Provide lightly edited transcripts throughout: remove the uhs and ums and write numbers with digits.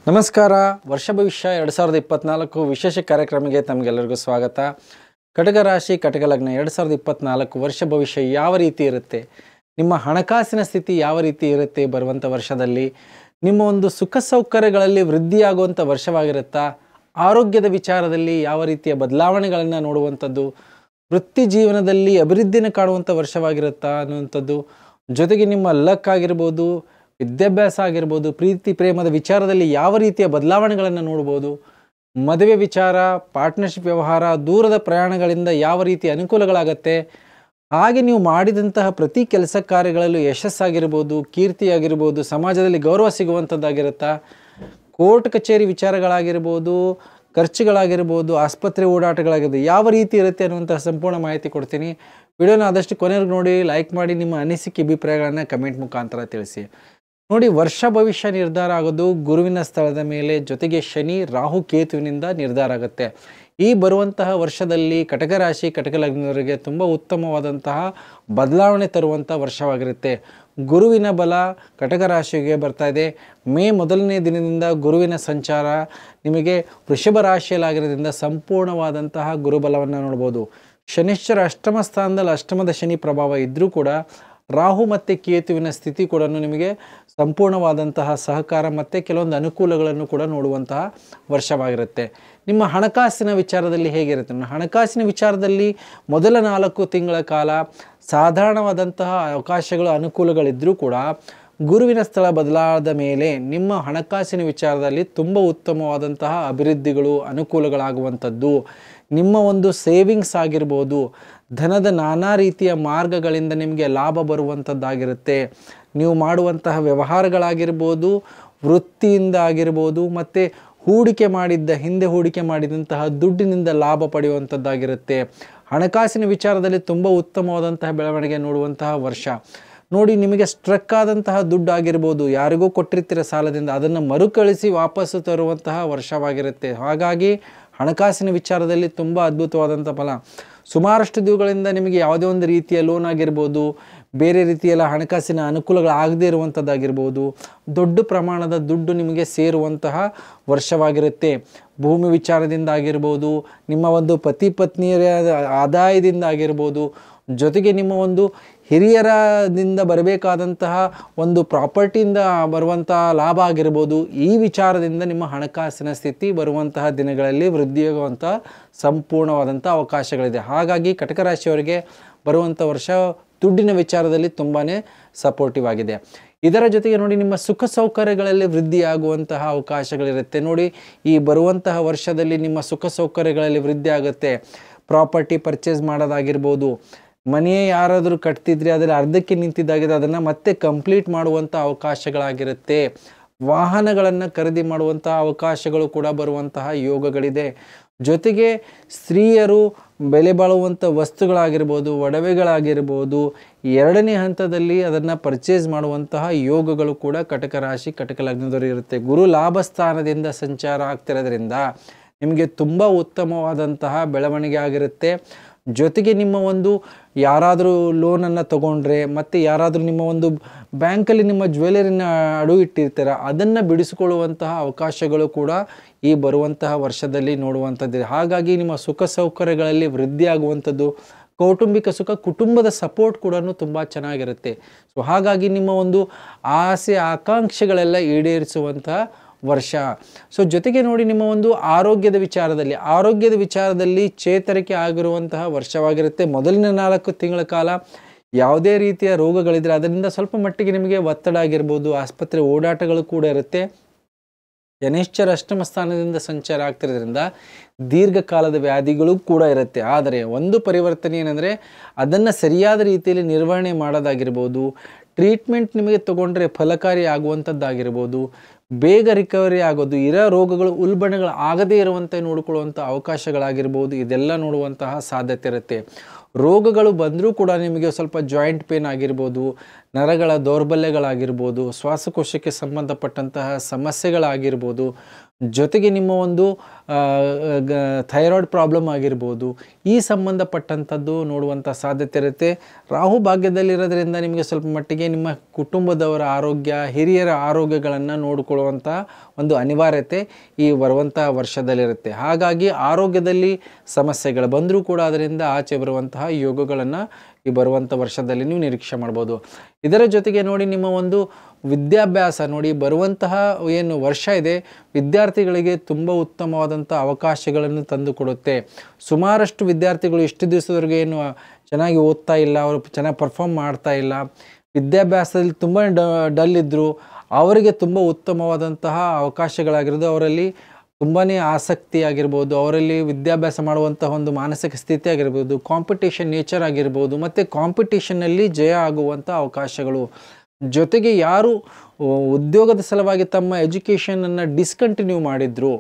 ನಮಸ್ಕಾರ. ವರ್ಷ ಭವಿಷ್ಯ 2024 ವಿಶೇಷ ಕಾರ್ಯಕ್ರಮಕ್ಕೆ ತಮಗೆಲ್ಲರಿಗೂ ಸ್ವಾಗತ. ಕಟಕ ರಾಶಿ ಕಟಕ ಲಗ್ನ 2024 ವರ್ಷ ಭವಿಷ್ಯ ಯಾವ ರೀತಿ ಇರುತ್ತೆ, ನಿಮ್ಮ ಹಣಕಾಸಿನ ಸ್ಥಿತಿ ಯಾವ ರೀತಿ ಇರುತ್ತೆ, ಬರುವಂಥ ವರ್ಷದಲ್ಲಿ ನಿಮ್ಮ ಒಂದು ಸುಖ ಸೌಕರ್ಯಗಳಲ್ಲಿ ವೃದ್ಧಿಯಾಗುವಂಥ ವರ್ಷವಾಗಿರುತ್ತಾ, ಆರೋಗ್ಯದ ವಿಚಾರದಲ್ಲಿ ಯಾವ ರೀತಿಯ ಬದಲಾವಣೆಗಳನ್ನು ನೋಡುವಂಥದ್ದು, ವೃತ್ತಿ ಜೀವನದಲ್ಲಿ ಅಭಿವೃದ್ಧಿನ ಕಾಣುವಂಥ ವರ್ಷವಾಗಿರುತ್ತಾ ಅನ್ನುವಂಥದ್ದು, ಜೊತೆಗೆ ನಿಮ್ಮ ಲಕ್ ಆಗಿರ್ಬೋದು, ವಿದ್ಯಾಭ್ಯಾಸ ಆಗಿರ್ಬೋದು, ಪ್ರೀತಿ ಪ್ರೇಮದ ವಿಚಾರದಲ್ಲಿ ಯಾವ ರೀತಿಯ ಬದಲಾವಣೆಗಳನ್ನು ನೋಡ್ಬೋದು, ಮದುವೆ ವಿಚಾರ, ಪಾರ್ಟ್ನರ್ಶಿಪ್ ವ್ಯವಹಾರ, ದೂರದ ಪ್ರಯಾಣಗಳಿಂದ ಯಾವ ರೀತಿ ಅನುಕೂಲಗಳಾಗತ್ತೆ, ಹಾಗೆ ನೀವು ಮಾಡಿದಂತಹ ಪ್ರತಿ ಕೆಲಸ ಕಾರ್ಯಗಳಲ್ಲೂ ಯಶಸ್ಸಾಗಿರ್ಬೋದು, ಕೀರ್ತಿಯಾಗಿರ್ಬೋದು, ಸಮಾಜದಲ್ಲಿ ಗೌರವ ಸಿಗುವಂಥದ್ದಾಗಿರುತ್ತಾ, ಕೋರ್ಟ್ ಕಚೇರಿ ವಿಚಾರಗಳಾಗಿರ್ಬೋದು, ಖರ್ಚುಗಳಾಗಿರ್ಬೋದು, ಆಸ್ಪತ್ರೆ ಓಡಾಟಗಳಾಗಿರ್ಬೋದು, ಯಾವ ರೀತಿ ಇರುತ್ತೆ ಅನ್ನುವಂಥ ಸಂಪೂರ್ಣ ಮಾಹಿತಿ ಕೊಡ್ತೀನಿ. ವಿಡಿಯೋನ ಆದಷ್ಟು ಕೊನೆವರೆಗೂ ನೋಡಿ, ಲೈಕ್ ಮಾಡಿ, ನಿಮ್ಮ ಅನಿಸಿಕೆ ಅಭಿಪ್ರಾಯಗಳನ್ನು ಕಮೆಂಟ್ ಮುಖಾಂತರ ತಿಳಿಸಿ. ನೋಡಿ, ವರ್ಷ ಭವಿಷ್ಯ ನಿರ್ಧಾರ ಆಗೋದು ಗುರುವಿನ ಸ್ಥಳದ ಮೇಲೆ, ಜೊತೆಗೆ ಶನಿ ರಾಹು ಕೇತುವಿನಿಂದ ನಿರ್ಧಾರ ಆಗುತ್ತೆ. ಈ ಬರುವಂತಹ ವರ್ಷದಲ್ಲಿ ಕಟಕ ರಾಶಿ ಕಟಕ ಲಗ್ನದವರಿಗೆ ತುಂಬ ಉತ್ತಮವಾದಂತಹ ಬದಲಾವಣೆ ತರುವಂಥ ವರ್ಷವಾಗಿರುತ್ತೆ. ಗುರುವಿನ ಬಲ ಕಟಕ ರಾಶಿಗೆ ಬರ್ತಾ ಇದೆ. ಮೇ 1ನೇ ದಿನದಿಂದ ಗುರುವಿನ ಸಂಚಾರ ನಿಮಗೆ ವೃಷಭ ರಾಶಿಯಲ್ಲಾಗಿರೋದ್ರಿಂದ ಸಂಪೂರ್ಣವಾದಂತಹ ಗುರುಬಲವನ್ನು ನೋಡ್ಬೋದು. ಶನಿಶ್ಚರ ಅಷ್ಟಮ ಸ್ಥಾನದಲ್ಲಿ ಅಷ್ಟಮದ ಶನಿ ಪ್ರಭಾವ ಇದ್ದರೂ ಕೂಡ ರಾಹು ಮತ್ತು ಕೇತುವಿನ ಸ್ಥಿತಿ ಕೂಡ ನಿಮಗೆ ಸಂಪೂರ್ಣವಾದಂತಹ ಸಹಕಾರ ಮತ್ತು ಕೆಲವೊಂದು ಅನುಕೂಲಗಳನ್ನು ಕೂಡ ನೋಡುವಂತಹ ವರ್ಷವಾಗಿರುತ್ತೆ. ನಿಮ್ಮ ಹಣಕಾಸಿನ ವಿಚಾರದಲ್ಲಿ ಹೇಗಿರುತ್ತೆ? ಹಣಕಾಸಿನ ವಿಚಾರದಲ್ಲಿ ಮೊದಲ 4 ತಿಂಗಳ ಕಾಲ ಸಾಧಾರಣವಾದಂತಹ ಅವಕಾಶಗಳು ಅನುಕೂಲಗಳಿದ್ದರೂ ಕೂಡ ಗುರುವಿನ ಸ್ಥಳ ಬದಲಾದ ಮೇಲೆ ನಿಮ್ಮ ಹಣಕಾಸಿನ ವಿಚಾರದಲ್ಲಿ ತುಂಬ ಉತ್ತಮವಾದಂತಹ ಅಭಿವೃದ್ಧಿಗಳು, ಅನುಕೂಲಗಳಾಗುವಂಥದ್ದು, ನಿಮ್ಮ ಒಂದು ಸೇವಿಂಗ್ಸ್ ಆಗಿರ್ಬೋದು, ಧನದ ನಾನಾ ರೀತಿಯ ಮಾರ್ಗಗಳಿಂದ ನಿಮಗೆ ಲಾಭ ಬರುವಂಥದ್ದಾಗಿರುತ್ತೆ. ನೀವು ಮಾಡುವಂತಹ ವ್ಯವಹಾರಗಳಾಗಿರ್ಬೋದು, ವೃತ್ತಿಯಿಂದ ಆಗಿರ್ಬೋದು, ಮತ್ತು ಹಿಂದೆ ಹೂಡಿಕೆ ಮಾಡಿದಂತಹ ದುಡ್ಡಿನಿಂದ ಲಾಭ ಪಡೆಯುವಂಥದ್ದಾಗಿರುತ್ತೆ. ಹಣಕಾಸಿನ ವಿಚಾರದಲ್ಲಿ ತುಂಬ ಉತ್ತಮವಾದಂತಹ ಬೆಳವಣಿಗೆ ನೋಡುವಂತಹ ವರ್ಷ. ನೋಡಿ, ನಿಮಗೆ ಸ್ಟ್ರಕ್ ಆದಂತಹ ದುಡ್ಡು ಆಗಿರ್ಬೋದು, ಯಾರಿಗೂ ಕೊಟ್ಟಿರ್ತೀರ ಸಾಲದಿಂದ, ಅದನ್ನು ಮರುಕಳಿಸಿ ವಾಪಸ್ಸು ತರುವಂತಹ ವರ್ಷವಾಗಿರುತ್ತೆ. ಹಾಗಾಗಿ ಹಣಕಾಸಿನ ವಿಚಾರದಲ್ಲಿ ತುಂಬ ಅದ್ಭುತವಾದಂಥ ಫಲ. ಸುಮಾರಷ್ಟು ದಿನಗಳಿಂದ ನಿಮಗೆ ಯಾವುದೇ ಒಂದು ರೀತಿಯ ಲೋನ್ ಆಗಿರ್ಬೋದು, ಬೇರೆ ರೀತಿಯೆಲ್ಲ ಹಣಕಾಸಿನ ಅನುಕೂಲಗಳಾಗದೇ ಇರುವಂಥದ್ದಾಗಿರ್ಬೋದು, ದೊಡ್ಡ ಪ್ರಮಾಣದ ದುಡ್ಡು ನಿಮಗೆ ಸೇರುವಂತಹ ವರ್ಷವಾಗಿರುತ್ತೆ. ಭೂಮಿ ವಿಚಾರದಿಂದ ಆಗಿರ್ಬೋದು, ನಿಮ್ಮ ಒಂದು ಪತಿ ಪತ್ನಿಯರ ಆದಾಯದಿಂದ ಆಗಿರ್ಬೋದು, ಜೊತೆಗೆ ನಿಮ್ಮ ಒಂದು ಹಿರಿಯರದಿಂದ ಬರಬೇಕಾದಂತಹ ಒಂದು ಪ್ರಾಪರ್ಟಿಯಿಂದ ಬರುವಂತಹ ಲಾಭ ಆಗಿರ್ಬೋದು, ಈ ವಿಚಾರದಿಂದ ನಿಮ್ಮ ಹಣಕಾಸಿನ ಸ್ಥಿತಿ ಬರುವಂತಹ ದಿನಗಳಲ್ಲಿ ವೃದ್ಧಿಯಾಗುವಂಥ ಸಂಪೂರ್ಣವಾದಂಥ ಅವಕಾಶಗಳಿದೆ. ಹಾಗಾಗಿ ಕಟಕ ರಾಶಿಯವರಿಗೆ ಬರುವಂಥ ವರ್ಷ ದುಡ್ಡಿನ ವಿಚಾರದಲ್ಲಿ ತುಂಬಾ ಸಪೋರ್ಟಿವ್ ಆಗಿದೆ. ಇದರ ಜೊತೆಗೆ ನೋಡಿ, ನಿಮ್ಮ ಸುಖ ಸೌಕರ್ಯಗಳಲ್ಲಿ ವೃದ್ಧಿಯಾಗುವಂತಹ ಅವಕಾಶಗಳಿರುತ್ತೆ. ನೋಡಿ, ಈ ಬರುವಂತಹ ವರ್ಷದಲ್ಲಿ ನಿಮ್ಮ ಸುಖ ಸೌಕರ್ಯಗಳಲ್ಲಿ ವೃದ್ಧಿ ಆಗುತ್ತೆ. ಪ್ರಾಪರ್ಟಿ ಪರ್ಚೇಸ್ ಮಾಡೋದಾಗಿರ್ಬೋದು, ಮನೆಯೇ ಯಾರಾದರೂ ಕಟ್ತಿದ್ರೆ ಅದರಲ್ಲಿ ಅರ್ಧಕ್ಕೆ ನಿಂತಿದ್ದಾಗಿದೆ, ಅದನ್ನು ಮತ್ತೆ ಕಂಪ್ಲೀಟ್ ಮಾಡುವಂಥ ಅವಕಾಶಗಳಾಗಿರುತ್ತೆ. ವಾಹನಗಳನ್ನು ಖರೀದಿ ಮಾಡುವಂಥ ಅವಕಾಶಗಳು ಕೂಡ ಬರುವಂತಹ ಯೋಗಗಳಿದೆ. ಜೊತೆಗೆ ಸ್ತ್ರೀಯರು ಬೆಲೆ ಬಾಳುವಂಥ ವಸ್ತುಗಳಾಗಿರ್ಬೋದು, ಒಡವೆಗಳಾಗಿರ್ಬೋದು, 2ನೇ ಹಂತದಲ್ಲಿ ಅದನ್ನು ಪರ್ಚೇಸ್ ಮಾಡುವಂತಹ ಯೋಗಗಳು ಕೂಡ ಕಟಕ ರಾಶಿ ಕಟಕ ಲಗ್ನದವರು ಇರುತ್ತೆ. ಗುರು ಲಾಭ ಸ್ಥಾನದಿಂದ ಸಂಚಾರ ಆಗ್ತಿರೋದ್ರಿಂದ ನಿಮಗೆ ತುಂಬ ಉತ್ತಮವಾದಂತಹ ಬೆಳವಣಿಗೆ ಆಗಿರುತ್ತೆ. ಜೊತೆಗೆ ನಿಮ್ಮ ಒಂದು ಯಾರಾದರೂ ಲೋನನ್ನು ತೊಗೊಂಡ್ರೆ, ಮತ್ತು ಯಾರಾದರೂ ನಿಮ್ಮ ಒಂದು ಬ್ಯಾಂಕಲ್ಲಿ ನಿಮ್ಮ ಜ್ಯುವೆಲರಿನ ಅಡು ಇಟ್ಟಿರ್ತೀರ, ಅದನ್ನು ಬಿಡಿಸಿಕೊಳ್ಳುವಂತಹ ಅವಕಾಶಗಳು ಕೂಡ ಈ ಬರುವಂತಹ ವರ್ಷದಲ್ಲಿ ನೋಡುವಂಥದ್ದಿದೆ. ಹಾಗಾಗಿ ನಿಮ್ಮ ಸುಖ ಸೌಕರ್ಯಗಳಲ್ಲಿ ವೃದ್ಧಿ ಆಗುವಂಥದ್ದು, ಕೌಟುಂಬಿಕ ಸುಖ, ಕುಟುಂಬದ ಸಪೋರ್ಟ್ ಕೂಡ ತುಂಬ ಚೆನ್ನಾಗಿರುತ್ತೆ. ಸೊ ಹಾಗಾಗಿ ನಿಮ್ಮ ಒಂದು ಆಸೆ ಆಕಾಂಕ್ಷೆಗಳೆಲ್ಲ ಈಡೇರಿಸುವಂತಹ ವರ್ಷ. ಸೊ ಜೊತೆಗೆ ನೋಡಿ, ನಿಮ್ಮ ಒಂದು ಆರೋಗ್ಯದ ವಿಚಾರದಲ್ಲಿ ಚೇತರಿಕೆ ಆಗಿರುವಂತಹ ವರ್ಷವಾಗಿರುತ್ತೆ. ಮೊದಲಿನ 4 ತಿಂಗಳ ಕಾಲ ಯಾವುದೇ ರೀತಿಯ ರೋಗಗಳಿದ್ರೆ ಅದರಿಂದ ಸ್ವಲ್ಪ ಮಟ್ಟಿಗೆ ನಿಮಗೆ ಒತ್ತಡ ಆಗಿರ್ಬೋದು, ಆಸ್ಪತ್ರೆ ಓಡಾಟಗಳು ಕೂಡ ಇರುತ್ತೆ. ಶನಿಶ್ಚರ ಅಷ್ಟಮ ಸ್ಥಾನದಿಂದ ಸಂಚಾರ ಆಗ್ತಿರೋದ್ರಿಂದ ದೀರ್ಘಕಾಲದ ವ್ಯಾಧಿಗಳು ಕೂಡ ಇರುತ್ತೆ. ಆದರೆ ಒಂದು ಪರಿವರ್ತನೆ ಏನಂದರೆ, ಅದನ್ನು ಸರಿಯಾದ ರೀತಿಯಲ್ಲಿ ನಿರ್ವಹಣೆ ಮಾಡೋದಾಗಿರ್ಬೋದು, ಟ್ರೀಟ್ಮೆಂಟ್ ನಿಮಗೆ ತಗೊಂಡ್ರೆ ಫಲಕಾರಿ ಆಗುವಂಥದ್ದಾಗಿರ್ಬೋದು, ಬೇಗ ರಿಕವರಿ ಆಗೋದು, ಇರೋ ರೋಗಗಳು ಉಲ್ಬಣಗಳು ಆಗದೇ ಇರುವಂತೆ ನೋಡಿಕೊಳ್ಳುವಂಥ ಅವಕಾಶಗಳಾಗಿರ್ಬೋದು, ಇದೆಲ್ಲ ನೋಡುವಂತಹ ಸಾಧ್ಯತೆ ಇರುತ್ತೆ. ರೋಗಗಳು ಬಂದರೂ ಕೂಡ ನಿಮಗೆ ಸ್ವಲ್ಪ ಜಾಯಿಂಟ್ ಪೇನ್ ಆಗಿರ್ಬೋದು, ನರಗಳ ದೌರ್ಬಲ್ಯಗಳಾಗಿರ್ಬೋದು, ಶ್ವಾಸಕೋಶಕ್ಕೆ ಸಂಬಂಧಪಟ್ಟಂತಹ ಸಮಸ್ಯೆಗಳಾಗಿರ್ಬೋದು, ಜೊತೆಗೆ ನಿಮ್ಮ ಒಂದು ಥೈರಾಯ್ಡ್ ಪ್ರಾಬ್ಲಮ್ ಆಗಿರ್ಬೋದು, ಈ ಸಂಬಂಧಪಟ್ಟಂಥದ್ದು ನೋಡುವಂಥ ಸಾಧ್ಯತೆ ಇರುತ್ತೆ. ರಾಹು ಭಾಗ್ಯದಲ್ಲಿರೋದ್ರಿಂದ ನಿಮಗೆ ಸ್ವಲ್ಪ ಮಟ್ಟಿಗೆ ನಿಮ್ಮ ಕುಟುಂಬದವರ ಆರೋಗ್ಯ, ಹಿರಿಯರ ಆರೋಗ್ಯಗಳನ್ನು ನೋಡಿಕೊಳ್ಳುವಂಥ ಒಂದು ಅನಿವಾರ್ಯತೆ ಈ ಬರುವಂಥ ವರ್ಷದಲ್ಲಿರುತ್ತೆ. ಹಾಗಾಗಿ ಆರೋಗ್ಯದಲ್ಲಿ ಸಮಸ್ಯೆಗಳು ಬಂದರೂ ಕೂಡ ಅದರಿಂದ ಆಚೆ ಬರುವಂತಹ ಯೋಗಗಳನ್ನು ಈ ಬರುವಂಥ ವರ್ಷದಲ್ಲಿ ನೀವು ನಿರೀಕ್ಷೆ ಮಾಡ್ಬೋದು. ಇದರ ಜೊತೆಗೆ ನೋಡಿ, ನಿಮ್ಮ ಒಂದು ವಿದ್ಯಾಭ್ಯಾಸ ನೋಡಿ, ಬರುವಂತಹ ಏನು ವರ್ಷ ಇದೆ ವಿದ್ಯಾರ್ಥಿಗಳಿಗೆ ತುಂಬ ಉತ್ತಮವಾದಂಥ ಅವಕಾಶಗಳನ್ನು ತಂದುಕೊಡುತ್ತೆ. ಸುಮಾರಷ್ಟು ವಿದ್ಯಾರ್ಥಿಗಳು ಇಷ್ಟು ದಿವಸದವರೆಗೆ ಏನು ಚೆನ್ನಾಗಿ ಓದ್ತಾ ಇಲ್ಲ, ಅವರು ಚೆನ್ನಾಗಿ ಪರ್ಫಾರ್ಮ್ ಮಾಡ್ತಾ ಇಲ್ಲ, ವಿದ್ಯಾಭ್ಯಾಸದಲ್ಲಿ ತುಂಬ ಡಲ್ ಇದ್ದರು, ಅವರಿಗೆ ತುಂಬ ಉತ್ತಮವಾದಂತಹ ಅವಕಾಶಗಳಾಗಿರೋದು, ಅವರಲ್ಲಿ ತುಂಬಾ ಆಸಕ್ತಿ ಆಗಿರ್ಬೋದು, ಅವರಲ್ಲಿ ವಿದ್ಯಾಭ್ಯಾಸ ಮಾಡುವಂತಹ ಒಂದು ಮಾನಸಿಕ ಸ್ಥಿತಿ ಆಗಿರ್ಬೋದು, ಕಾಂಪಿಟೇಷನ್ ನೇಚರ್ ಆಗಿರ್ಬೋದು, ಮತ್ತು ಕಾಂಪಿಟೇಷನ್ನಲ್ಲಿ ಜಯ ಆಗುವಂಥ ಅವಕಾಶಗಳು. ಜೊತೆಗೆ ಯಾರು ಉದ್ಯೋಗದ ಸಲುವಾಗಿ ತಮ್ಮ ಎಜುಕೇಷನನ್ನು ಡಿಸ್ಕಂಟಿನ್ಯೂ ಮಾಡಿದ್ರು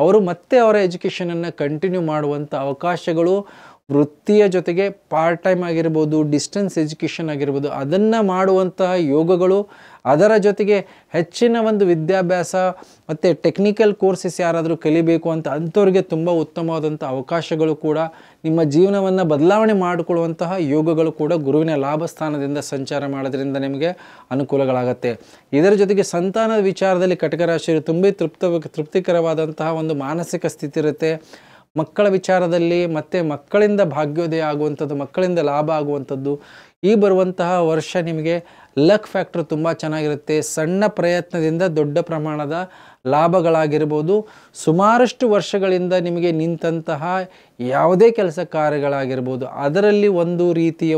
ಅವರು ಮತ್ತೆ ಅವರ ಎಜುಕೇಷನನ್ನು ಕಂಟಿನ್ಯೂ ಮಾಡುವಂಥ ಅವಕಾಶಗಳು, ವೃತ್ತಿಯ ಜೊತೆಗೆ ಪಾರ್ಟ್ ಟೈಮ್ ಆಗಿರ್ಬೋದು, ಡಿಸ್ಟೆನ್ಸ್ ಎಜುಕೇಷನ್ ಆಗಿರ್ಬೋದು, ಅದನ್ನು ಮಾಡುವಂತಹ ಯೋಗಗಳು, ಅದರ ಜೊತೆಗೆ ಹೆಚ್ಚಿನ ಒಂದು ವಿದ್ಯಾಭ್ಯಾಸ ಮತ್ತು ಟೆಕ್ನಿಕಲ್ ಕೋರ್ಸಸ್ ಯಾರಾದರೂ ಕಲಿಬೇಕು ಅಂತ ಅಂಥವ್ರಿಗೆ ತುಂಬ ಉತ್ತಮವಾದಂಥ ಅವಕಾಶಗಳು ಕೂಡ, ನಿಮ್ಮ ಜೀವನವನ್ನು ಬದಲಾವಣೆ ಮಾಡಿಕೊಳ್ಳುವಂತಹ ಯೋಗಗಳು ಕೂಡ ಗುರುವಿನ ಲಾಭ ಸ್ಥಾನದಿಂದ ಸಂಚಾರ ಮಾಡೋದ್ರಿಂದ ನಿಮಗೆ ಅನುಕೂಲಗಳಾಗುತ್ತೆ. ಇದರ ಜೊತೆಗೆ ಸಂತಾನದ ವಿಚಾರದಲ್ಲಿ ಕಟಕ ರಾಶಿಯವರು ತುಂಬ ತೃಪ್ತಿಕರವಾದಂತಹ ಒಂದು ಮಾನಸಿಕ ಸ್ಥಿತಿ ಇರುತ್ತೆ. ಮಕ್ಕಳ ವಿಚಾರದಲ್ಲಿ ಮತ್ತು ಮಕ್ಕಳಿಂದ ಭಾಗ್ಯೋದಯ ಆಗುವಂಥದ್ದು, ಮಕ್ಕಳಿಂದ ಲಾಭ ಆಗುವಂಥದ್ದು, ಈ ಬರುವಂತಹ ವರ್ಷ ನಿಮಗೆ ಲಕ್ ಫ್ಯಾಕ್ಟರ್ ತುಂಬ ಚೆನ್ನಾಗಿರುತ್ತೆ. ಸಣ್ಣ ಪ್ರಯತ್ನದಿಂದ ದೊಡ್ಡ ಪ್ರಮಾಣದ ಲಾಭಗಳಾಗಿರ್ಬೋದು, ಸುಮಾರಷ್ಟು ವರ್ಷಗಳಿಂದ ನಿಮಗೆ ನಿಂತಹ ಯಾವುದೇ ಕೆಲಸ ಕಾರ್ಯಗಳಾಗಿರ್ಬೋದು ಅದರಲ್ಲಿ ಒಂದು ರೀತಿಯ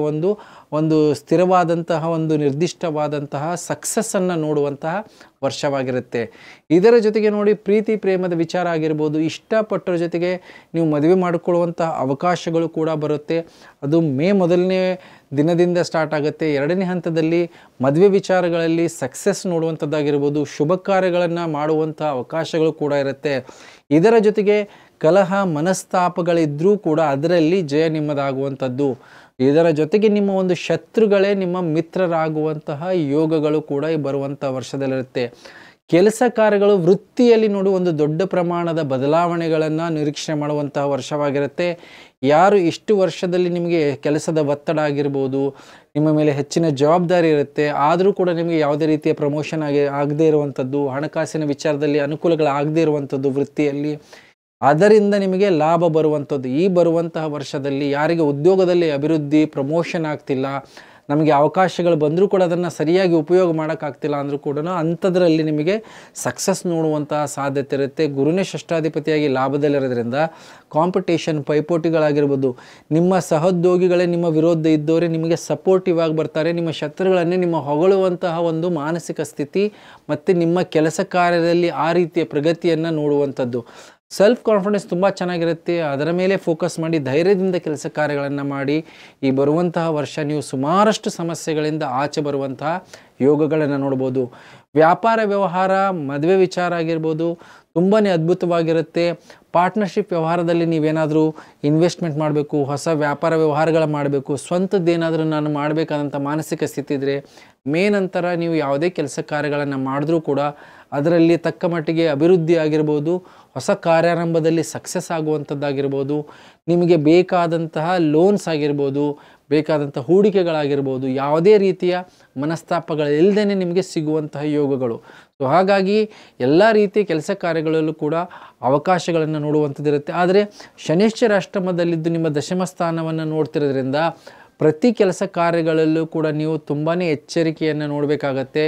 ಒಂದು ಸ್ಥಿರವಾದಂತಹ ಒಂದು ನಿರ್ದಿಷ್ಟವಾದಂತಹ ಸಕ್ಸಸ್ಸನ್ನು ನೋಡುವಂತಹ ವರ್ಷವಾಗಿರುತ್ತೆ. ಇದರ ಜೊತೆಗೆ ನೋಡಿ, ಪ್ರೀತಿ ಪ್ರೇಮದ ವಿಚಾರ ಆಗಿರ್ಬೋದು, ಇಷ್ಟಪಟ್ಟರ ಜೊತೆಗೆ ನೀವು ಮದುವೆ ಮಾಡಿಕೊಳ್ಳುವಂತಹ ಅವಕಾಶಗಳು ಕೂಡ ಬರುತ್ತೆ. ಅದು ಮೇ ಮೊದಲನೇ ದಿನದಿಂದ ಸ್ಟಾರ್ಟ್ ಆಗುತ್ತೆ. ಎರಡನೇ ಹಂತದಲ್ಲಿ ಮದುವೆ ವಿಚಾರಗಳಲ್ಲಿ ಸಕ್ಸಸ್ ನೋಡುವಂಥದ್ದಾಗಿರ್ಬೋದು, ಶುಭ ಕಾರ್ಯಗಳನ್ನು ಮಾಡುವಂಥ ಅವಕಾಶಗಳು ಕೂಡ ಇರುತ್ತೆ. ಇದರ ಜೊತೆಗೆ ಕಲಹ ಮನಸ್ತಾಪಗಳಿದ್ದರೂ ಕೂಡ ಅದರಲ್ಲಿ ಜಯ ನಿಮ್ಮದಾಗುವಂಥದ್ದು. ಇದರ ಜೊತೆಗೆ ನಿಮ್ಮ ಒಂದು ಶತ್ರುಗಳೇ ನಿಮ್ಮ ಮಿತ್ರರಾಗುವಂತಹ ಯೋಗಗಳು ಕೂಡ ಈ ಬರುವಂಥ ವರ್ಷದಲ್ಲಿರುತ್ತೆ. ಕೆಲಸ ಕಾರ್ಯಗಳು ವೃತ್ತಿಯಲ್ಲಿ ನೋಡಿ ಒಂದು ದೊಡ್ಡ ಪ್ರಮಾಣದ ಬದಲಾವಣೆಗಳನ್ನು ನಿರೀಕ್ಷೆ ಮಾಡುವಂತಹ ವರ್ಷವಾಗಿರುತ್ತೆ. ಯಾರು ಇಷ್ಟು ವರ್ಷದಲ್ಲಿ ನಿಮಗೆ ಕೆಲಸದ ಒತ್ತಡ ಆಗಿರ್ಬೋದು, ನಿಮ್ಮ ಮೇಲೆ ಹೆಚ್ಚಿನ ಜವಾಬ್ದಾರಿ ಇರುತ್ತೆ, ಆದರೂ ಕೂಡ ನಿಮಗೆ ಯಾವುದೇ ರೀತಿಯ ಪ್ರಮೋಷನ್ ಆಗದೇ ಇರುವಂಥದ್ದು, ಹಣಕಾಸಿನ ವಿಚಾರದಲ್ಲಿ ಅನುಕೂಲಗಳಾಗದೇ ಇರುವಂಥದ್ದು ವೃತ್ತಿಯಲ್ಲಿ, ಅದರಿಂದ ನಿಮಗೆ ಲಾಭ ಬರುವಂಥದ್ದು. ಈ ಬರುವಂತಹ ವರ್ಷದಲ್ಲಿ ಯಾರಿಗೆ ಉದ್ಯೋಗದಲ್ಲಿ ಅಭಿವೃದ್ಧಿ ಪ್ರಮೋಷನ್ ಆಗ್ತಿಲ್ಲ, ನಮಗೆ ಅವಕಾಶಗಳು ಬಂದರೂ ಕೂಡ ಅದನ್ನು ಸರಿಯಾಗಿ ಉಪಯೋಗ ಮಾಡೋಕ್ಕಾಗ್ತಿಲ್ಲ ಅಂದರೂ ಕೂಡ ಅಂಥದ್ರಲ್ಲಿ ನಿಮಗೆ ಸಕ್ಸಸ್ ನೋಡುವಂತಹ ಸಾಧ್ಯತೆ ಇರುತ್ತೆ. ಗುರುನೇ ಷಷ್ಠಾಧಿಪತಿಯಾಗಿ ಲಾಭದಲ್ಲಿರೋದ್ರಿಂದ ಕಾಂಪಿಟೇಷನ್ ಪೈಪೋಟಿಗಳಾಗಿರ್ಬೋದು, ನಿಮ್ಮ ಸಹೋದ್ಯೋಗಿಗಳೇ ನಿಮ್ಮ ವಿರೋಧ ಇದ್ದವರೇ ನಿಮಗೆ ಸಪೋರ್ಟಿವ್ ಆಗಿ ಬರ್ತಾರೆ. ನಿಮ್ಮ ಶತ್ರುಗಳನ್ನೇ ನಿಮ್ಮ ಹೊಗಳುವಂತಹ ಒಂದು ಮಾನಸಿಕ ಸ್ಥಿತಿ ಮತ್ತು ನಿಮ್ಮ ಕೆಲಸ ಕಾರ್ಯದಲ್ಲಿ ಆ ರೀತಿಯ ಪ್ರಗತಿಯನ್ನು ನೋಡುವಂಥದ್ದು. ಸೆಲ್ಫ್ ಕಾನ್ಫಿಡೆನ್ಸ್ ತುಂಬ ಚೆನ್ನಾಗಿರುತ್ತೆ. ಅದರ ಮೇಲೆ ಫೋಕಸ್ ಮಾಡಿ ಧೈರ್ಯದಿಂದ ಕೆಲಸ ಕಾರ್ಯಗಳನ್ನು ಮಾಡಿ ಈ ಬರುವಂತಹ ವರ್ಷ ನೀವು ಸುಮಾರಷ್ಟು ಸಮಸ್ಯೆಗಳಿಂದ ಆಚೆ ಬರುವಂತಹ ಯೋಗಗಳನ್ನು ನೋಡ್ಬೋದು. ವ್ಯಾಪಾರ ವ್ಯವಹಾರ, ಮದುವೆ ವಿಚಾರ ಆಗಿರ್ಬೋದು, ತುಂಬಾ ಅದ್ಭುತವಾಗಿರುತ್ತೆ. ಪಾರ್ಟ್ನರ್ಶಿಪ್ ವ್ಯವಹಾರದಲ್ಲಿ ನೀವೇನಾದರೂ ಇನ್ವೆಸ್ಟ್ಮೆಂಟ್ ಮಾಡಬೇಕು, ಹೊಸ ವ್ಯಾಪಾರ ವ್ಯವಹಾರಗಳ ಮಾಡಬೇಕು, ಸ್ವಂತದ್ದೇನಾದರೂ ನಾನು ಮಾಡಬೇಕಾದಂಥ ಮಾನಸಿಕ ಸ್ಥಿತಿ ಇದ್ದರೆ ಮೇ ನಂತರ ನೀವು ಯಾವುದೇ ಕೆಲಸ ಕಾರ್ಯಗಳನ್ನು ಮಾಡಿದ್ರೂ ಕೂಡ ಅದರಲ್ಲಿ ತಕ್ಕ ಮಟ್ಟಿಗೆ ಅಭಿವೃದ್ಧಿ ಆಗಿರ್ಬೋದು, ಹೊಸ ಕಾರ್ಯಾರಂಭದಲ್ಲಿ ಸಕ್ಸಸ್ ಆಗುವಂಥದ್ದಾಗಿರ್ಬೋದು, ನಿಮಗೆ ಬೇಕಾದಂತಹ ಲೋನ್ಸ್ ಆಗಿರ್ಬೋದು, ಬೇಕಾದಂಥ ಹೂಡಿಕೆಗಳಾಗಿರ್ಬೋದು, ಯಾವುದೇ ರೀತಿಯ ಮನಸ್ತಾಪಗಳಿಲ್ಲದೇ ನಿಮಗೆ ಸಿಗುವಂತಹ ಯೋಗಗಳು. ಸೊ ಹಾಗಾಗಿ ಎಲ್ಲ ರೀತಿಯ ಕೆಲಸ ಕಾರ್ಯಗಳಲ್ಲೂ ಕೂಡ ಅವಕಾಶಗಳನ್ನು ನೋಡುವಂಥದ್ದಿರುತ್ತೆ. ಆದರೆ ಶನೈಶ್ಚರ ಅಷ್ಟಮದಲ್ಲಿದ್ದು ನಿಮ್ಮ ದಶಮ ಸ್ಥಾನವನ್ನು ನೋಡ್ತಿರೋದ್ರಿಂದ ಪ್ರತಿ ಕೆಲಸ ಕಾರ್ಯಗಳಲ್ಲೂ ಕೂಡ ನೀವು ತುಂಬಾ ಎಚ್ಚರಿಕೆಯನ್ನು ನೋಡಬೇಕಾಗತ್ತೆ.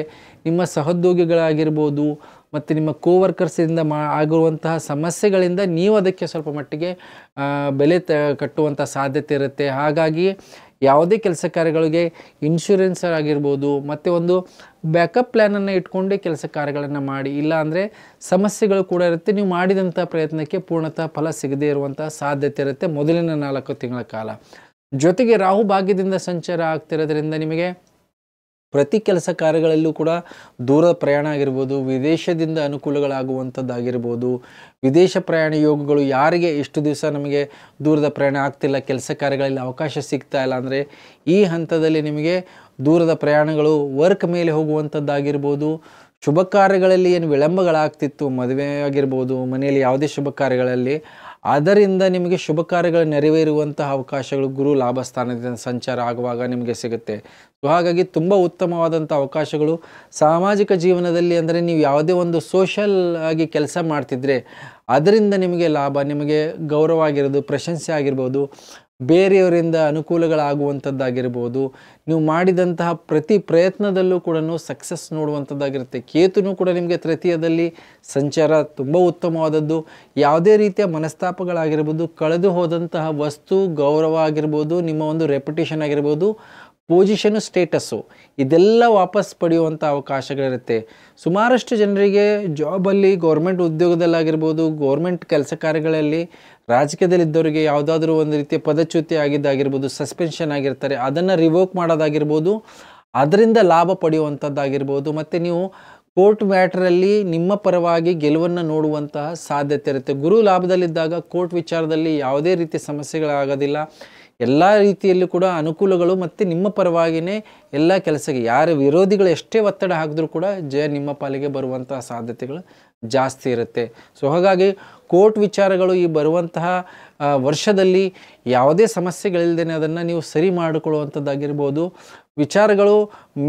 ನಿಮ್ಮ ಸಹೋದ್ಯೋಗಿಗಳಾಗಿರ್ಬೋದು ಮತ್ತು ನಿಮ್ಮ ಕೋವರ್ಕರ್ಸಿಂದ ಆಗಿರುವಂತಹ ಸಮಸ್ಯೆಗಳಿಂದ ನೀವು ಅದಕ್ಕೆ ಸ್ವಲ್ಪ ಮಟ್ಟಿಗೆ ಬೆಲೆ ಕಟ್ಟುವಂಥ ಸಾಧ್ಯತೆ ಇರುತ್ತೆ. ಹಾಗಾಗಿ ಯಾವುದೇ ಕೆಲಸ ಕಾರ್ಯಗಳಿಗೆ ಇನ್ಶೂರೆನ್ಸ್ ಆಗಿರ್ಬೋದು ಮತ್ತು ಒಂದು ಬ್ಯಾಕಪ್ ಪ್ಲ್ಯಾನನ್ನು ಇಟ್ಕೊಂಡೇ ಕೆಲಸ ಕಾರ್ಯಗಳನ್ನು ಮಾಡಿ, ಇಲ್ಲ ಅಂದರೆ ಸಮಸ್ಯೆಗಳು ಕೂಡ ಇರುತ್ತೆ. ನೀವು ಮಾಡಿದಂಥ ಪ್ರಯತ್ನಕ್ಕೆ ಪೂರ್ಣತಃ ಫಲ ಸಿಗದೇ ಇರುವಂಥ ಸಾಧ್ಯತೆ ಇರುತ್ತೆ ಮೊದಲಿನ 4 ತಿಂಗಳ ಕಾಲ. ಜೊತೆಗೆ ರಾಹು ಭಾಗ್ಯದಿಂದ ಸಂಚಾರ ಆಗ್ತಿರೋದ್ರಿಂದ ನಿಮಗೆ ಪ್ರತಿ ಕೆಲಸ ಕಾರ್ಯಗಳಲ್ಲೂ ಕೂಡ ದೂರ ಪ್ರಯಾಣ ಆಗಿರ್ಬೋದು, ವಿದೇಶದಿಂದ ಅನುಕೂಲಗಳಾಗುವಂಥದ್ದಾಗಿರ್ಬೋದು, ವಿದೇಶ ಪ್ರಯಾಣ ಯೋಗಗಳು. ಯಾರಿಗೆ ಇಷ್ಟು ದಿವಸ ನಮಗೆ ದೂರದ ಪ್ರಯಾಣ ಆಗ್ತಿಲ್ಲ, ಕೆಲಸ ಕಾರ್ಯಗಳಲ್ಲಿ ಅವಕಾಶ ಸಿಗ್ತಾ ಇಲ್ಲ ಅಂದರೆ ಈ ಹಂತದಲ್ಲಿ ನಿಮಗೆ ದೂರದ ಪ್ರಯಾಣಗಳು, ವರ್ಕ್ ಮೇಲೆ ಹೋಗುವಂಥದ್ದಾಗಿರ್ಬೋದು, ಶುಭ ಕಾರ್ಯಗಳಲ್ಲಿ ಏನು ವಿಳಂಬಗಳಾಗ್ತಿತ್ತು, ಮದುವೆ ಆಗಿರ್ಬೋದು, ಮನೆಯಲ್ಲಿ ಯಾವುದೇ ಶುಭ ಕಾರ್ಯಗಳಲ್ಲಿ, ಅದರಿಂದ ನಿಮಗೆ ಶುಭ ಕಾರ್ಯಗಳು ನೆರವೇರುವಂತಹ ಅವಕಾಶಗಳು ಗುರು ಲಾಭ ಸ್ಥಾನದಿಂದ ಸಂಚಾರ ಆಗುವಾಗ ನಿಮಗೆ ಸಿಗುತ್ತೆ. ಸೊ ಹಾಗಾಗಿ ತುಂಬ ಉತ್ತಮವಾದಂಥ ಅವಕಾಶಗಳು ಸಾಮಾಜಿಕ ಜೀವನದಲ್ಲಿ, ಅಂದರೆ ನೀವು ಯಾವುದೇ ಒಂದು ಸೋಷಲ್ ಆಗಿ ಕೆಲಸ ಮಾಡ್ತಿದ್ರೆ ಅದರಿಂದ ನಿಮಗೆ ಲಾಭ, ನಿಮಗೆ ಗೌರವ ಆಗಿರೋದು, ಪ್ರಶಂಸೆ ಆಗಿರ್ಬೋದು, ಬೇರೆಯವರಿಂದ ಅನುಕೂಲಗಳಾಗುವಂಥದ್ದಾಗಿರ್ಬೋದು, ನೀವು ಮಾಡಿದಂತಹ ಪ್ರತಿ ಪ್ರಯತ್ನದಲ್ಲೂ ಕೂಡ ಸಕ್ಸಸ್ ನೋಡುವಂಥದ್ದಾಗಿರುತ್ತೆ. ಕೇತುನು ಕೂಡ ನಿಮಗೆ ತೃತೀಯದಲ್ಲಿ ಸಂಚಾರ ತುಂಬ ಉತ್ತಮವಾದದ್ದು. ಯಾವುದೇ ರೀತಿಯ ಮನಸ್ತಾಪಗಳಾಗಿರ್ಬೋದು, ಕಳೆದು ಹೋದಂತಹ ವಸ್ತು, ಗೌರವ ಆಗಿರ್ಬೋದು, ನಿಮ್ಮ ಒಂದು ರೆಪ್ಯುಟೇಷನ್ ಆಗಿರ್ಬೋದು, ಪೊಸಿಷನು, ಸ್ಟೇಟಸ್ಸು, ಇದೆಲ್ಲ ವಾಪಸ್ ಪಡೆಯುವಂಥ ಅವಕಾಶಗಳಿರುತ್ತೆ. ಸುಮಾರಷ್ಟು ಜನರಿಗೆ ಜಾಬಲ್ಲಿ, ಗೌರ್ಮೆಂಟ್ ಉದ್ಯೋಗದಲ್ಲಾಗಿರ್ಬೋದು, ಗೌರ್ಮೆಂಟ್ ಕೆಲಸ ಕಾರ್ಯಗಳಲ್ಲಿ, ರಾಜಕೀಯದಲ್ಲಿದ್ದವರಿಗೆ ಯಾವುದಾದ್ರೂ ಒಂದು ರೀತಿಯ ಪದಚ್ಯುತಿ ಆಗಿದ್ದಾಗಿರ್ಬೋದು, ಸಸ್ಪೆನ್ಷನ್ ಆಗಿರ್ತಾರೆ, ಅದನ್ನು ರಿವೋಕ್ ಮಾಡೋದಾಗಿರ್ಬೋದು, ಅದರಿಂದ ಲಾಭ ಪಡೆಯುವಂಥದ್ದಾಗಿರ್ಬೋದು. ಮತ್ತು ನೀವು ಕೋರ್ಟ್ ಮ್ಯಾಟ್ರಲ್ಲಿ ನಿಮ್ಮ ಪರವಾಗಿ ಗೆಲುವನ್ನು ನೋಡುವಂತಹ ಸಾಧ್ಯತೆ ಇರುತ್ತೆ. ಗುರು ಲಾಭದಲ್ಲಿದ್ದಾಗ ಕೋರ್ಟ್ ವಿಚಾರದಲ್ಲಿ ಯಾವುದೇ ರೀತಿಯ ಸಮಸ್ಯೆಗಳಾಗೋದಿಲ್ಲ. ಎಲ್ಲ ರೀತಿಯಲ್ಲೂ ಕೂಡ ಅನುಕೂಲಗಳು, ಮತ್ತು ನಿಮ್ಮ ಪರವಾಗಿಯೇ ಎಲ್ಲ ಕೆಲಸಕ್ಕೆ ಯಾರ ವಿರೋಧಿಗಳು ಎಷ್ಟೇ ಒತ್ತಡ ಹಾಕಿದ್ರೂ ಕೂಡ ಜಯ ನಿಮ್ಮ ಪಾಲಿಗೆ ಬರುವಂತಹ ಸಾಧ್ಯತೆಗಳು ಜಾಸ್ತಿ ಇರುತ್ತೆ. ಸೊ ಹಾಗಾಗಿ ಕೋರ್ಟ್ ವಿಚಾರಗಳು ಈ ಬರುವಂತಹ ವರ್ಷದಲ್ಲಿ ಯಾವುದೇ ಸಮಸ್ಯೆಗಳಿಲ್ಲದೇ ಅದನ್ನು ನೀವು ಸರಿ ಮಾಡಿಕೊಳ್ಳುವಂಥದ್ದಾಗಿರ್ಬೋದು. ವಿಚಾರಗಳು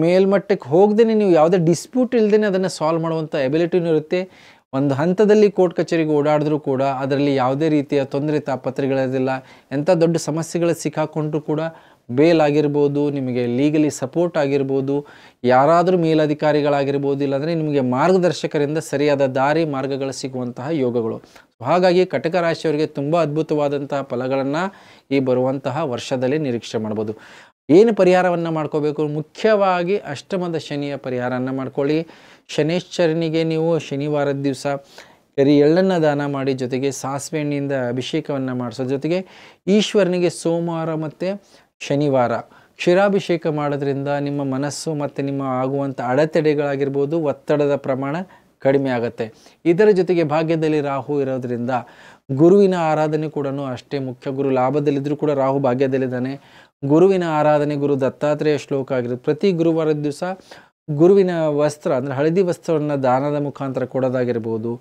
ಮೇಲ್ಮಟ್ಟಕ್ಕೆ ಹೋಗದೇ ನೀವು ಯಾವುದೇ ಡಿಸ್ಪ್ಯೂಟ್ ಇಲ್ಲದೇ ಅದನ್ನು ಸಾಲ್ವ್ ಮಾಡುವಂಥ ಎಬಿಲಿಟಿನೂ ಇರುತ್ತೆ. ಒಂದು ಹಂತದಲ್ಲಿ ಕೋರ್ಟ್ ಕಚೇರಿಗೆ ಓಡಾಡಿದ್ರೂ ಕೂಡ ಅದರಲ್ಲಿ ಯಾವುದೇ ರೀತಿಯ ತೊಂದರೆ ತಾಪತ್ರೆಗಳಿರೋದಿಲ್ಲ. ಎಂಥ ದೊಡ್ಡ ಸಮಸ್ಯೆಗಳು ಸಿಕ್ಕಾಕೊಂಡ್ರೂ ಕೂಡ ಬೇಲ್ ಆಗಿರ್ಬೋದು, ನಿಮಗೆ ಲೀಗಲಿ ಸಪೋರ್ಟ್ ಆಗಿರ್ಬೋದು, ಯಾರಾದರೂ ಮೇಲಧಿಕಾರಿಗಳಾಗಿರ್ಬೋದು, ಇಲ್ಲಾಂದರೆ ನಿಮಗೆ ಮಾರ್ಗದರ್ಶಕರಿಂದ ಸರಿಯಾದ ದಾರಿ ಮಾರ್ಗಗಳು ಸಿಗುವಂತಹ ಯೋಗಗಳು. ಹಾಗಾಗಿ ಕಟಕ ರಾಶಿಯವರಿಗೆ ತುಂಬ ಅದ್ಭುತವಾದಂತಹ ಫಲಗಳನ್ನು ಈ ಬರುವಂತಹ ವರ್ಷದಲ್ಲಿ ನಿರೀಕ್ಷೆ ಮಾಡ್ಬೋದು. ಏನು ಪರಿಹಾರವನ್ನು ಮಾಡ್ಕೋಬೇಕು? ಮುಖ್ಯವಾಗಿ ಅಷ್ಟಮದ ಶನಿಯ ಪರಿಹಾರವನ್ನು ಮಾಡ್ಕೊಳ್ಳಿ. ಶನೇಶ್ವರನಿಗೆ ನೀವು ಶನಿವಾರದ ದಿವಸ ಕರಿ ಎಳ್ಳನ್ನು ದಾನ ಮಾಡಿ, ಜೊತೆಗೆ ಸಾಸಿವೆ ಎಣ್ಣೆಯಿಂದ ಅಭಿಷೇಕವನ್ನು ಮಾಡಿಸೋ ಜೊತೆಗೆ ಈಶ್ವರನಿಗೆ ಸೋಮವಾರ ಮತ್ತು ಶನಿವಾರ ಕ್ಷೀರಾಭಿಷೇಕ ಮಾಡೋದ್ರಿಂದ ನಿಮ್ಮ ಮನಸ್ಸು ಮತ್ತು ನಿಮ್ಮ ಆಗುವಂಥ ಅಡೆತಡೆಗಳಾಗಿರ್ಬೋದು, ಒತ್ತಡದ ಪ್ರಮಾಣ ಕಡಿಮೆ ಆಗುತ್ತೆ. ಇದರ ಜೊತೆಗೆ ಭಾಗ್ಯದಲ್ಲಿ ರಾಹು ಇರೋದ್ರಿಂದ ಗುರುವಿನ ಆರಾಧನೆ ಕೂಡ ಅಷ್ಟೇ ಮುಖ್ಯ. ಗುರು ಲಾಭದಲ್ಲಿದ್ದರೂ ಕೂಡ ರಾಹು ಭಾಗ್ಯದಲ್ಲಿದ್ದಾನೆ. ಗುರುವಿನ ಆರಾಧನೆ, ಗುರು ದತ್ತಾತ್ರೇಯ ಶ್ಲೋಕ ಆಗಿರೋದು. ಪ್ರತಿ ಗುರುವಾರದ ದಿವಸ ಗುರುವಿನ ವಸ್ತ್ರ, ಅಂದರೆ ಹಳದಿ ವಸ್ತ್ರವನ್ನು ದಾನದ ಮುಖಾಂತರ ಕೊಡೋದಾಗಿರ್ಬೋದು.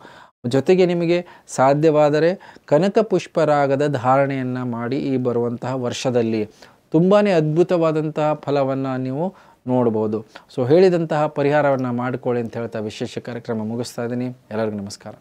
ಜೊತೆಗೆ ನಿಮಗೆ ಸಾಧ್ಯವಾದರೆ ಕನಕ ಪುಷ್ಪರಾಗದ ಧಾರಣೆಯನ್ನು ಮಾಡಿ ಈ ಬರುವಂತಹ ವರ್ಷದಲ್ಲಿ ತುಂಬಾ ಅದ್ಭುತವಾದಂತಹ ಫಲವನ್ನು ನೀವು ನೋಡ್ಬೋದು. ಸೊ ಹೇಳಿದಂತಹ ಪರಿಹಾರವನ್ನು ಮಾಡಿಕೊಳ್ಳಿ ಅಂತ ಹೇಳ್ತಾ ವಿಶೇಷ ಕಾರ್ಯಕ್ರಮ ಮುಗಿಸ್ತಾ ಇದ್ದೀನಿ. ಎಲ್ಲರಿಗೂ ನಮಸ್ಕಾರ.